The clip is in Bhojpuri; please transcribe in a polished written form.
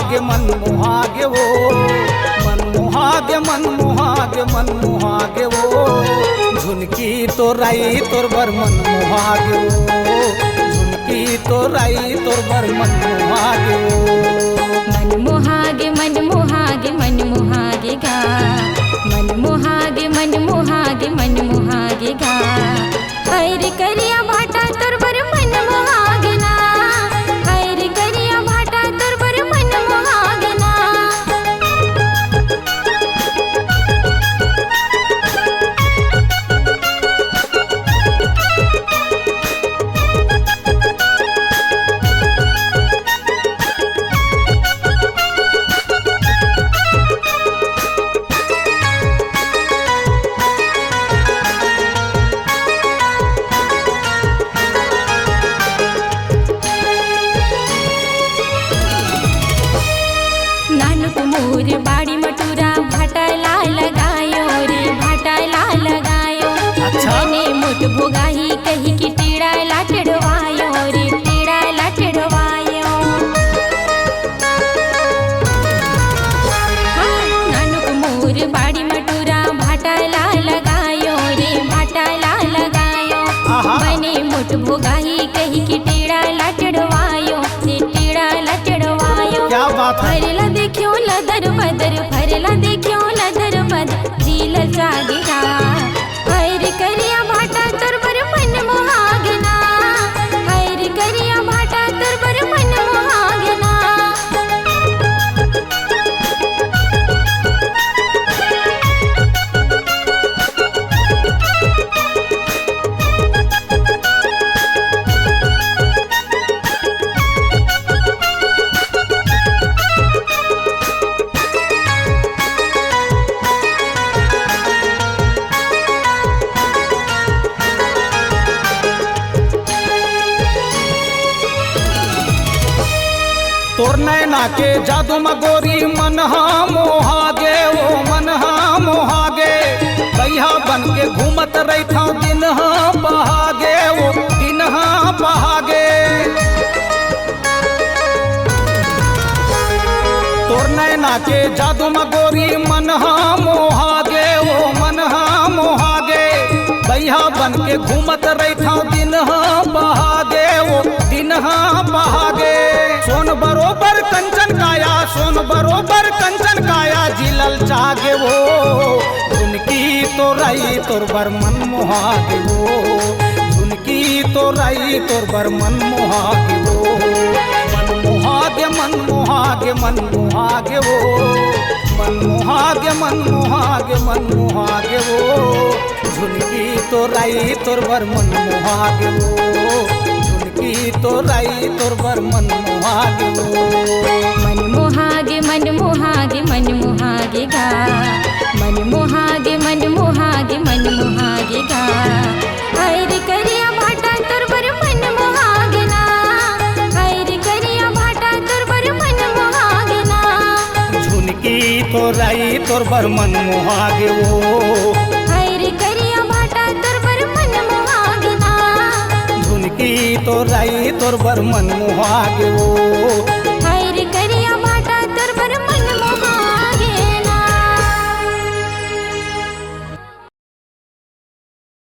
मोहागे मन मोहागे वो मन मोहागे मन मोहागे मन मोहागे वो झुनकी तो राई तोर बर मन मोहागे वो झुनकी तो राई तोर बर मन मोहागे वो मन मोहागे मन मोहागे मन मोहागे गा मन मोहागे मन मोहागे मन मोहागे गा हर करिया भाटा तोर बर मन मोहागे ना हर करिया भाटा तोर बर मन मोहागे ना मोर बाड़ी मटूरा भाटाला लगायो रे भाटाला लगायो मैंने मुठ भोगाही कही कि टेढ़ाला चढ़वायो रे टेढ़ाला चढ़वायो नानुक मोर बाड़ी मटूरा भाटाला लगायो रे भाटाला लगायो मैंने मुठ भोगाही कही कि टेढ़ाला चढ़वायो रे टेढ़ाला चढ़वायो क्या बात है फरला देखियो लदर बदर फरला देखियो लदर बदर दिल जागेगा हर करिया भाटा तोर बर मन मोहागे ना हर करिया भाटा तोर बर मन मोहागे ना तोर नैना के जादू मगोरी मनहा मोहागे वो मनहा मोहागे भैया बन के घूमत रही था दिनहा बहागे वो दिनहा बहागे तोर नैना के जादू मगोरी मनहा मोहागे वो मनहा मोहागे भैया बन के घूमत रही था दिनहा बहागे वो दिनहा बहागे सोन बरोबर कंचन काया सोन बरोबर कंचन काया जिलल जागे वो झुनकी तो राई तोर बर मन मोहागे वो झुनकी तो राई तोर बर मन मोहागे वो मन मोहागे मन मोहागे मन मोहागे वो मन मोहागे मन मोहागे मन मोहागे वो झुनकी तो राई तोर बर मन मोहागे वो झुनकी तो राई तोर बर मन मोहागे वो मन मोहागे मन मोहागे मन मोहागे गा मन मोहागे मन मोहागे मन मोहागे गा हर करिया भाटा तोर बर मन मोहागे ना हर करिया भाटा तोर बर मन मोहागे ना झुनकी तो राई तोर बर मन मोहागे वो हर करिया भाटा तोर बर मन मोहागे ना झुनकी तो राई तोर बर मन मोहागे वो हर करिया भाटा तोर बर मन